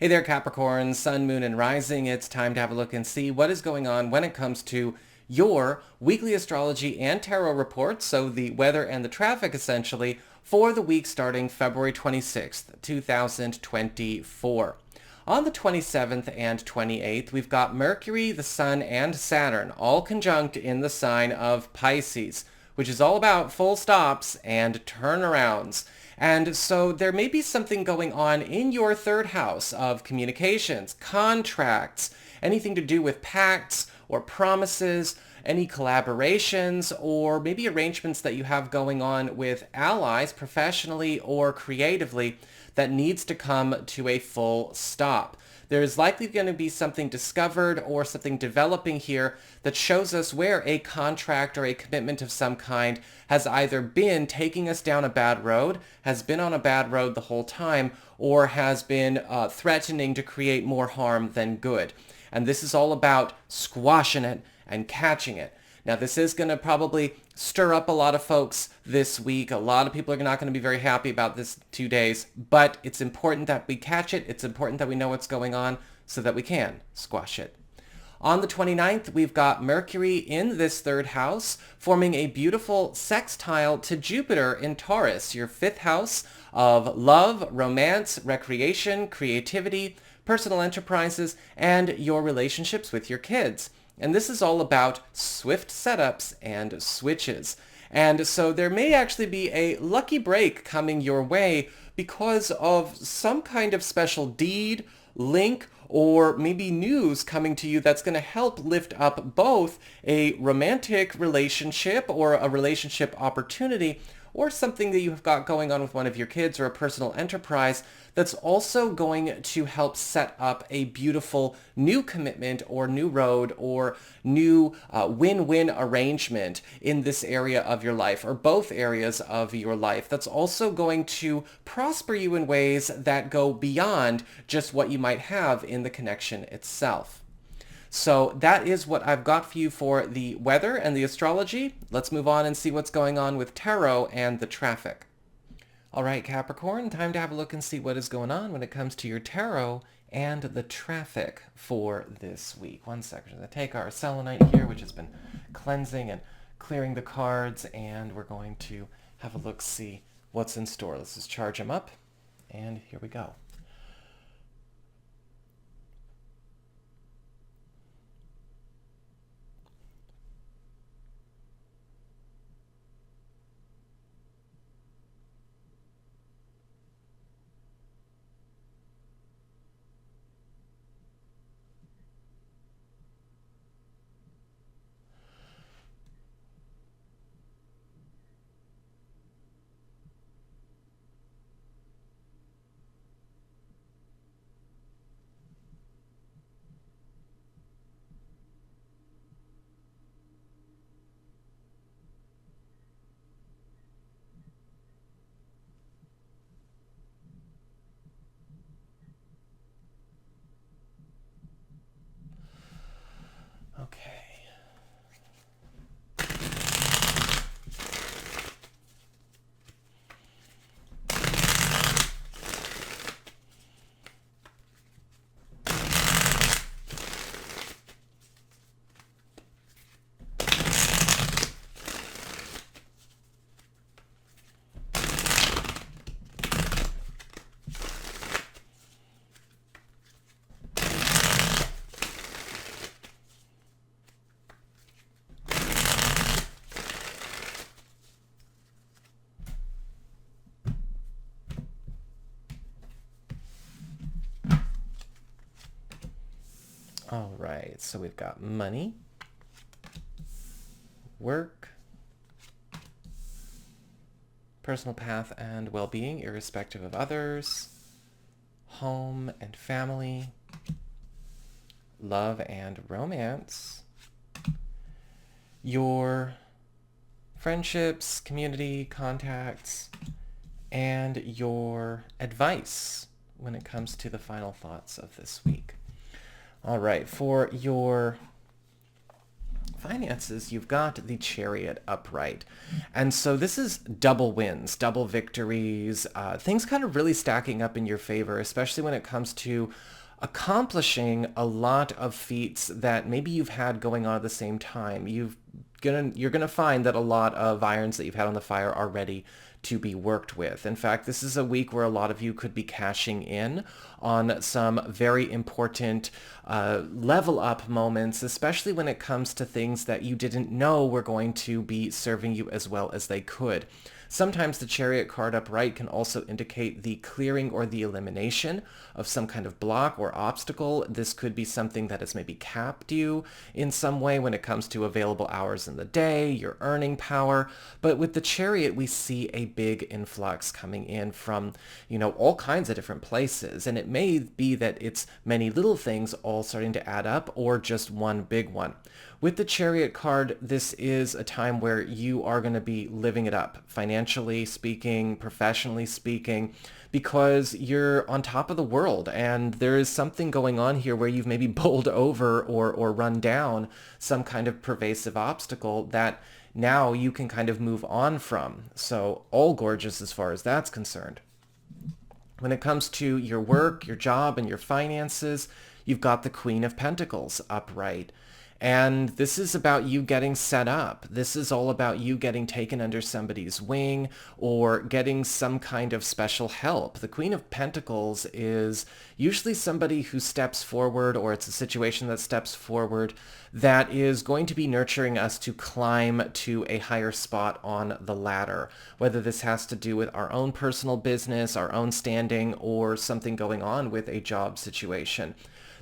Hey there, Capricorn, Sun, Moon, and Rising. It's time to have a look and see what is going on when it comes to your weekly astrology and tarot reports, so the weather and the traffic essentially, for the week starting February 26th, 2024. On the 27th and 28th, we've got Mercury, the Sun, and Saturn all conjunct in the sign of Pisces, which is all about full stops and turnarounds. And so there may be something going on in your third house of communications, contracts, anything to do with pacts or promises, any collaborations, or maybe arrangements that you have going on with allies professionally or creatively that needs to come to a full stop. There is likely going to be something discovered or something developing here that shows us where a contract or a commitment of some kind has either been taking us down a bad road, has been on a bad road the whole time, or has been threatening to create more harm than good. And this is all about squashing it and catching it. Now, this is going to probably stir up a lot of folks this week. A lot of people are not going to be very happy about this 2 days, but it's important that we catch it. It's important that we know what's going on so that we can squash it. On the 29th, we've got Mercury in this third house, forming a beautiful sextile to Jupiter in Taurus, your fifth house of love, romance, recreation, creativity, personal enterprises, and your relationships with your kids. And this is all about swift setups and switches. And so there may actually be a lucky break coming your way because of some kind of special deed, link, or maybe news coming to you that's going to help lift up both a romantic relationship or a relationship opportunity, or something that you've got going on with one of your kids or a personal enterprise that's also going to help set up a beautiful new commitment or new road or new win-win arrangement in this area of your life or both areas of your life that's also going to prosper you in ways that go beyond just what you might have in the connection itself. So that is what I've got for you for the weather and the astrology. Let's move on and see what's going on with tarot and the traffic. All right, Capricorn, time to have a look and see what is going on when it comes to your tarot and the traffic for this week. 1 second. I'm going to take our selenite here, which has been cleansing and clearing the cards, and we're going to have a look, see what's in store. Let's just charge them up, and here we go. Okay. All right, so we've got money, work, personal path and well-being, irrespective of others, home and family, love and romance, your friendships, community, contacts, and your advice when it comes to the final thoughts of this week. All right, for your Finances, you've got the Chariot upright. And so this is double wins, double victories, things kind of really stacking up in your favor, especially when it comes to accomplishing a lot of feats that maybe you've had going on at the same time. You're gonna find that a lot of irons that you've had on the fire are ready to be worked with. In fact, this is a week where a lot of you could be cashing in on some very important level up moments, especially when it comes to things that you didn't know were going to be serving you as well as they could. Sometimes the Chariot card upright can also indicate the clearing or the elimination of some kind of block or obstacle. This could be something that has maybe capped you in some way when it comes to available hours in the day, your earning power. But with the Chariot, we see a big influx coming in from, all kinds of different places. And it may be that it's many little things all starting to add up or just one big one. With the Chariot card, this is a time where you are going to be living it up, financially speaking, professionally speaking, because you're on top of the world and there is something going on here where you've maybe bowled over or run down some kind of pervasive obstacle that now you can kind of move on from. So all gorgeous as far as that's concerned. When it comes to your work, your job, and your finances, you've got the Queen of Pentacles upright. And this is about you getting set up. This is all about you getting taken under somebody's wing or getting some kind of special help. The Queen of Pentacles is usually somebody who steps forward, or it's a situation that steps forward that is going to be nurturing us to climb to a higher spot on the ladder, whether this has to do with our own personal business, our own standing, or something going on with a job situation.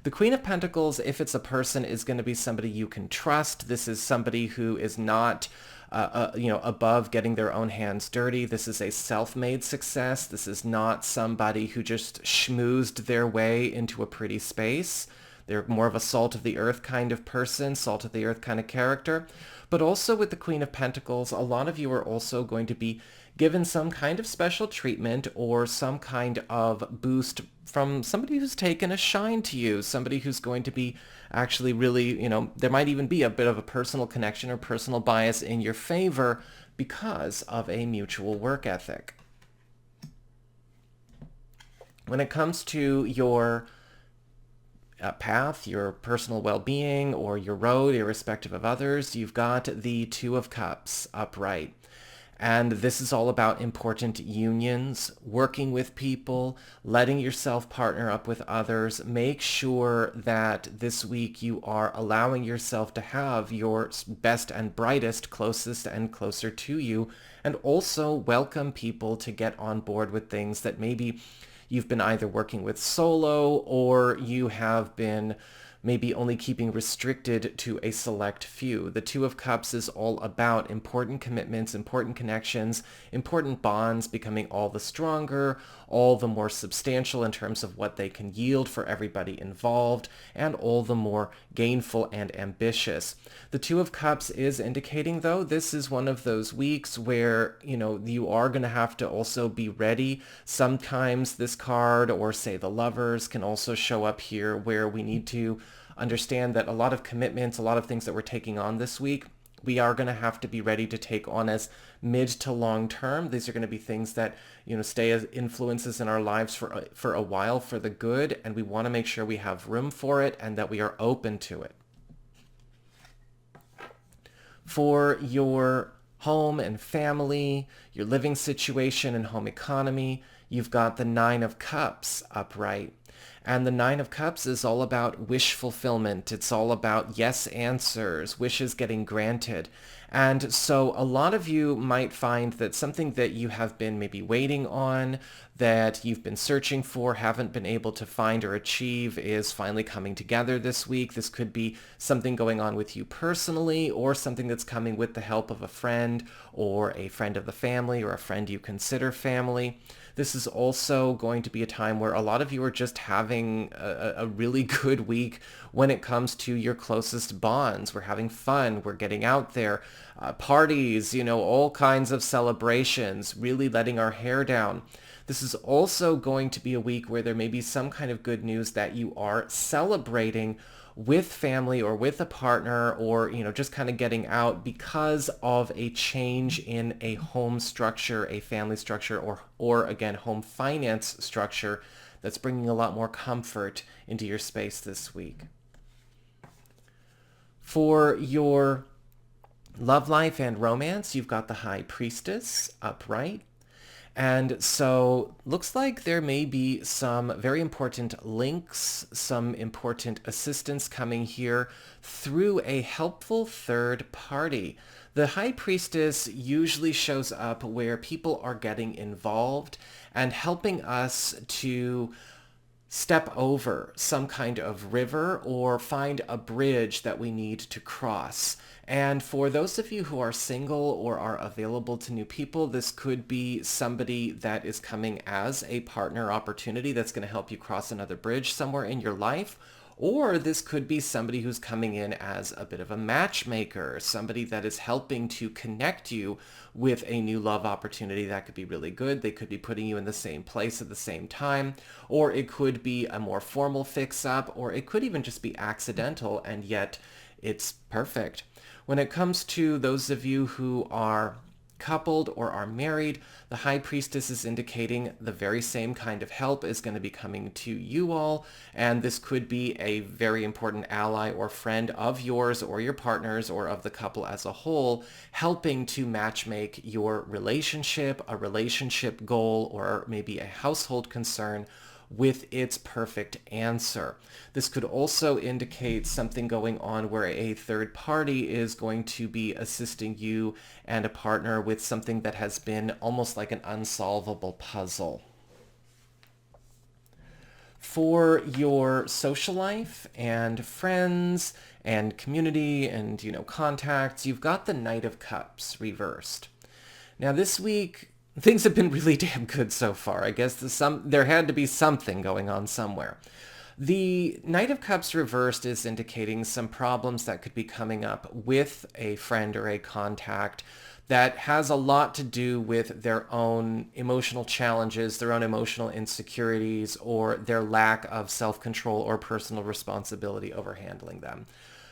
The Queen of Pentacles, if it's a person, is going to be somebody you can trust. This is somebody who is not, above getting their own hands dirty. This is a self-made success. This is not somebody who just schmoozed their way into a pretty space. They're more of a salt of the earth kind of person, salt of the earth kind of character. But also with the Queen of Pentacles, a lot of you are also going to be given some kind of special treatment or some kind of boost from somebody who's taken a shine to you, somebody who's going to be actually really, there might even be a bit of a personal connection or personal bias in your favor because of a mutual work ethic. When it comes to your path, your personal well-being, or your road, irrespective of others, you've got the Two of Cups upright. And this is all about important unions, working with people, letting yourself partner up with others. Make sure that this week you are allowing yourself to have your best and brightest, closest and closer to you, and also welcome people to get on board with things that maybe you've been either working with solo or you have been maybe only keeping restricted to a select few. The Two of Cups is all about important commitments, important connections, important bonds becoming all the stronger, all the more substantial in terms of what they can yield for everybody involved, and all the more gainful and ambitious. The Two of Cups is indicating, though, this is one of those weeks where, you are going to have to also be ready. Sometimes this card, or say the Lovers, can also show up here where we need to understand that a lot of commitments, a lot of things that we're taking on this week, we are going to have to be ready to take on as mid to long term. These are going to be things that, stay as influences in our lives for a while for the good, and we want to make sure we have room for it and that we are open to it. For your home and family, your living situation and home economy, you've got the Nine of Cups upright. And the Nine of Cups is all about wish fulfillment. It's all about yes answers, wishes getting granted. And so a lot of you might find that something that you have been maybe waiting on, that you've been searching for, haven't been able to find or achieve, is finally coming together this week. This could be something going on with you personally, or something that's coming with the help of a friend, or a friend of the family, or a friend you consider family. This is also going to be a time where a lot of you are just having a really good week when it comes to your closest bonds. We're having fun. We're getting out there. Parties, all kinds of celebrations, really letting our hair down. This is also going to be a week where there may be some kind of good news that you are celebrating with family or with a partner, or, just kind of getting out because of a change in a home structure, a family structure, or again, home finance structure that's bringing a lot more comfort into your space this week. For your love life and romance, you've got the High Priestess upright. And so looks like there may be some very important links, some important assistance coming here through a helpful third party. The High Priestess usually shows up where people are getting involved and helping us to step over some kind of river or find a bridge that we need to cross. And for those of you who are single or are available to new people, this could be somebody that is coming as a partner opportunity that's going to help you cross another bridge somewhere in your life. Or this could be somebody who's coming in as a bit of a matchmaker, somebody that is helping to connect you with a new love opportunity. That could be really good. They could be putting you in the same place at the same time, or it could be a more formal fix-up, or it could even just be accidental, and yet it's perfect. When it comes to those of you who are coupled or are married, the High Priestess is indicating the very same kind of help is going to be coming to you all, and this could be a very important ally or friend of yours or your partners or of the couple as a whole, helping to matchmake your relationship, a relationship goal, or maybe a household concern with its perfect answer. This could also indicate something going on where a third party is going to be assisting you and a partner with something that has been almost like an unsolvable puzzle. For your social life and friends and community and, contacts, you've got the Knight of Cups reversed. Now this week, things have been really damn good so far. I guess there had to be something going on somewhere. The Knight of Cups reversed is indicating some problems that could be coming up with a friend or a contact that has a lot to do with their own emotional challenges, their own emotional insecurities, or their lack of self-control or personal responsibility over handling them.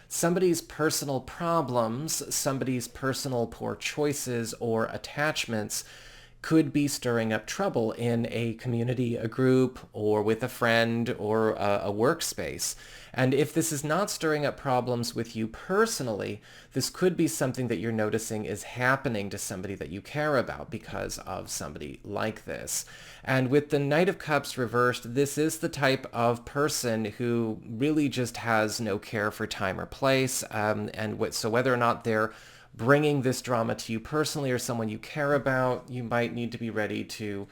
Somebody's personal problems, somebody's personal poor choices or attachments could be stirring up trouble in a community, a group, or with a friend or a workspace. And if this is not stirring up problems with you personally, this could be something that you're noticing is happening to somebody that you care about because of somebody like this. And with the Knight of Cups reversed, this is the type of person who really just has no care for time or place. So whether or not they're bringing this drama to you personally or someone you care about, you might need to be ready to,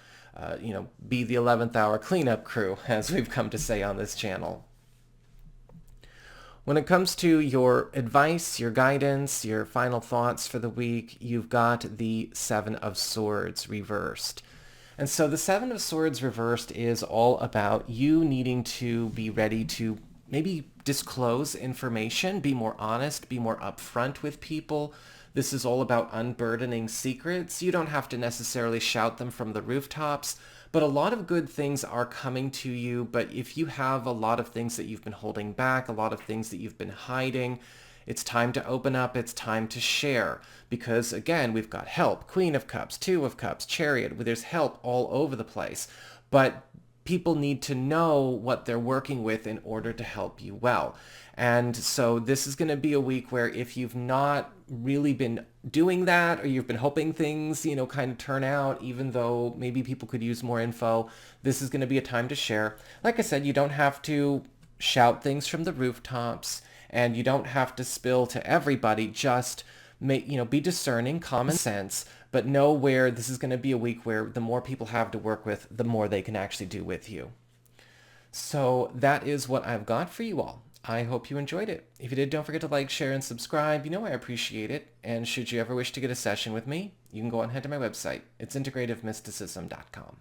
be the 11th hour cleanup crew, as we've come to say on this channel. When it comes to your advice, your guidance, your final thoughts for the week, you've got the Seven of Swords reversed. And so the Seven of Swords reversed is all about you needing to be ready to maybe disclose information, be more honest, be more upfront with people. This is all about unburdening secrets. You don't have to necessarily shout them from the rooftops, but a lot of good things are coming to you. But if you have a lot of things that you've been holding back, a lot of things that you've been hiding, it's time to open up. It's time to share. Because again, we've got help, Queen of Cups, Two of Cups, Chariot, where there's help all over the place. But people need to know what they're working with in order to help you well. And so this is going to be a week where if you've not really been doing that, or you've been hoping things, kind of turn out, even though maybe people could use more info, this is going to be a time to share. Like I said, you don't have to shout things from the rooftops, and you don't have to spill to everybody. Just be discerning, common sense, but know where this is going to be a week where the more people have to work with, the more they can actually do with you. So that is what I've got for you all. I hope you enjoyed it. If you did, don't forget to like, share, and subscribe. I appreciate it. And should you ever wish to get a session with me, you can go ahead to my website. It's integrativemysticism.com.